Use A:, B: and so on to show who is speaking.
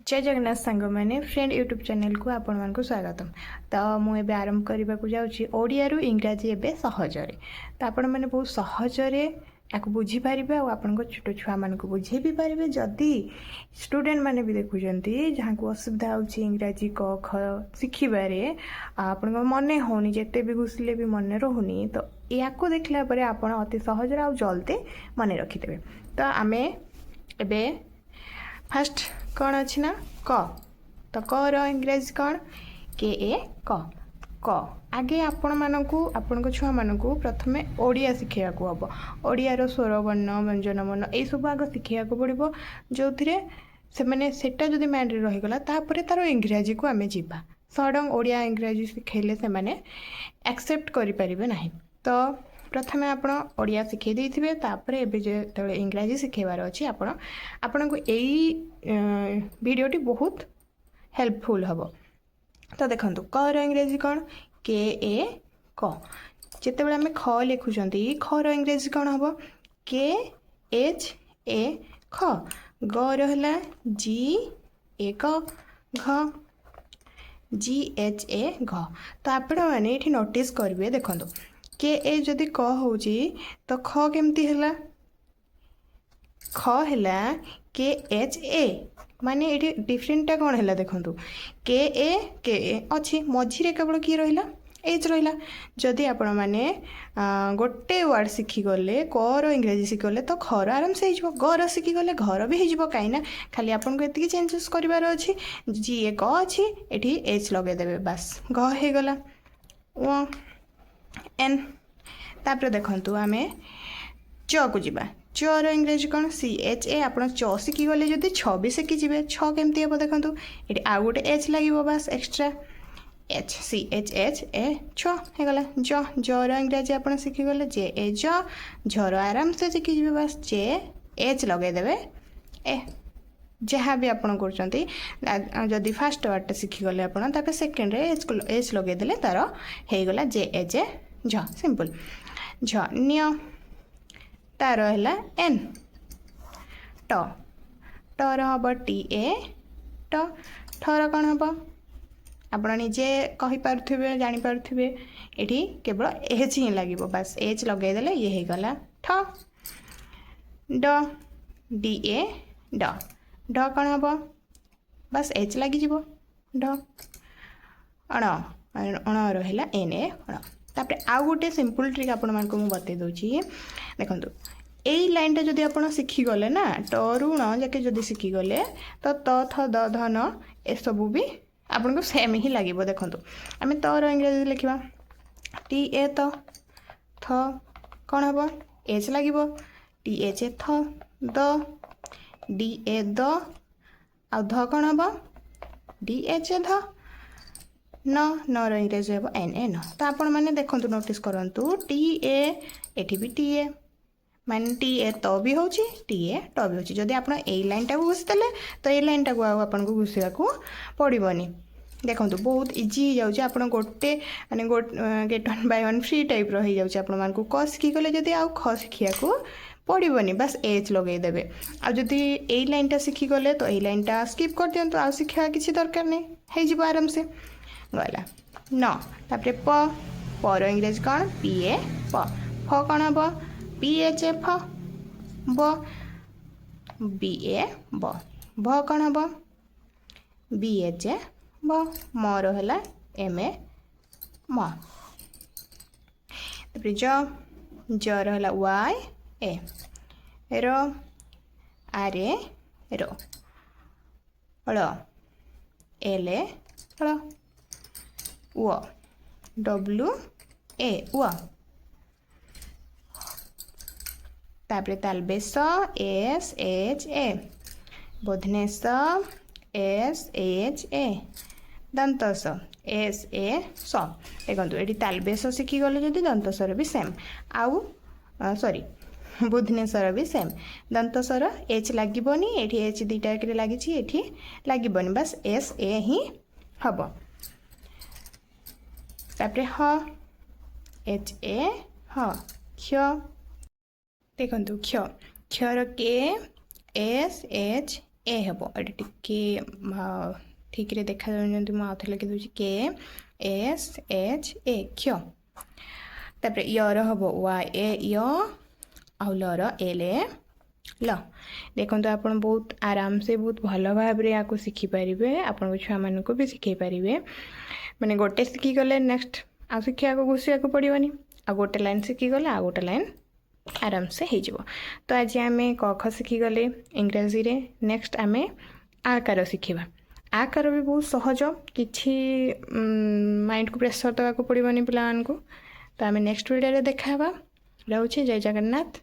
A: जय जगन्नाथ सांग मैंने फ्रेंड यूट्यूब चैनल को आपण मानक स्वागतम। तो मुझे आरंभ करने को जाऊँगी ओडिया रु इंग्राजी एवं सहजरे। तो आपण मैंने बहुत सहजरे या बुझीपारे आपन छोट छुआ मान बुझे भी पारे जदि स्टूडेंट मैंने भी देखुंट जहाँ को असुविधा होची इंग्राजी क ख शिखिबारे आपण मन होनी जिते भी घुसले भी मन रोनी तो या देखला आप अति सहजरे आ जल्दी मन रखिदेवे। तो आमे एबे फास्ट कौन अच्छी ना क तो क इंग्राजी कौन के ए क आगे आपण मानकू आपण छुआ मानकू प्रथमे ओडिया शिखा हम ओडियार स्वर वर्ण व्यंजन वर्ण यही सब आग शिखा पड़ो जो से मैंने सेटा जदि माइंड रहीगला तापर तार इंग्राजी को आम जा सडन ओडिया इंग्राजी शिखेले से मैंने एक्सेप्ट करें ना। तो प्रथमे आपण ओडिया शिखे देथिबे तापर एबे जो इंग्राजी शिखेबार अछि आपण को एई वीडियोटी बहुत हेल्पफुल हबो। तो देखंतु क रो इंग्राजी कौन के ए क जिते आम ख लिखुंट ख रो इंग्राजी कौन हम के एच ए ख ग रहा जी ए क घ जी एच ए घ। तो आपण मैंने ये नोटिस करेंगे देखो के ए जदि क हो तो ख केमती है ख है के एच ए माने ये डिफरेंटा कौन है देखो के ए अच्छी मझीरे केवल किए रहा एच रहा जदि आपण मैंने गोटे वर्ड शिखिगले कर इंग्राजी शिखिगले तो खर आराम से हो गर शिखिगले घर भी हो कहीं खाली आपन को एति चेंजेस करार अच्छी जी ए क अच्छी ये एच लगेदेवे बास घ हो गला एन। तापर देखंतु आमे च को जीवा चर इंग्राजी कौन सी एच ए आप च शिखिगले जदि छ भी शिखिजे छ केमती हम देखो ये आउ गोटे एच लगे बास extra H C H H A छगला जर इंग्राजी आप शिखिगले जे ए झर आराम से शिखिजे बास जे एच लगेदेवे ए जहाँ भी आपड़ कर फास्ट वर्ड शिखिगले आप सेकेंड एच लगेदे तार होगला जे ए जे झ सिंपल झ निय तार है एन ट टर हम टी ए ट ठर कौन हम आप निजे कहीपे जानीपे ये केवल एच ही लगे बास एच लगेदे ये होगला ठ ड डी ए ड ड कौन हम बास एच लगे ढ अण अण रहा एन ए अण। तापर आउ गोटे सिंपल ट्रिक आपण मानक मु बतई दूची देखो यही लाइन टा जदि आपण शिखिगले ना टरुण जाके जदि शिखिगले तो त थ द ध न ए सबू भी आपन को सेम ही लगे देखो आम तर इंग्राजी लिखा टी ए थ कौन हम एच लगे टी एच ए थ द डी ए द आ ध कौन हम डी एच ए ध न रो इंग्राजी हम एन ए न। तो आपण मैंने देखो नोटिस करूँ टी ए एठी भी टी ए माने टी ए तो भी हो टी ए ट भी हो जदि आप लाइन टाक घुषिदेले तो ये लाइन टाक आपन को घुषा पड़ोनी देखो बहुत इजी हो जाऊँ आप गोटे माने get one by one free type रही जाऊँ आपण मानक क शिखिगले जदि आउ ख शिखिया पड़ोनी बास एच लगेदेवे आदि यही लाइनटा शिखिगले तो यही लाइनटा स्किप कर दिंतु आ शिखा किसी दरकार नहीं हो आराम से गला न। तापर पर इंग्रेज कौन पी ए प फ कौन हम पी एच ए फ ब बी ए ब भ कौन हम बी एच ए ब म रहा एम ए म। ज रहा Y A row R A रो ळ एल ए ळ व डब्ल्यू ए व। तापरे तालबेश एस एच ए बोधनेश एस एच ए दंतस एस ए स देखो ये तालबेश शिखिगले जदि दंतस्वर भी सेम आउ सॉरी बुधनेश्वर भी सेम दंतस्वर एच लगभनी ये एच दुटा लगी ये लगभनी बस एस ए ही हम। तापरे ह एच ए ह क्ष देखो क्ष क्षर के एस एच ए हम ये टिके ठीक रे देखा जाऊँच मुझे आउे लिखिदे के एस एच ए क्ष तापर यर हम वाई ए य आउ लर एल ए ल देखो आप बहुत आराम से बहुत भल भाव या शिखिपारे आपण छुआ मानक भी शिखई पारे मैंने गोटे शिखिगले नेक्स्ट आउ शिखा घुषा पड़ोनी आ गोटे लाइन शिखिगले आ गोटे लाइन आराम से हो। तो आज आम क ख शिखिगले इंग्राजी रे नेक्स्ट आम आकार शिखा आकार भी बहुत सहज किसी माइंड को प्रेसर देवाक पड़ोनी पिला। तो आम नेक्स्ट वीडियो देखा रोचे। जय जगन्नाथ।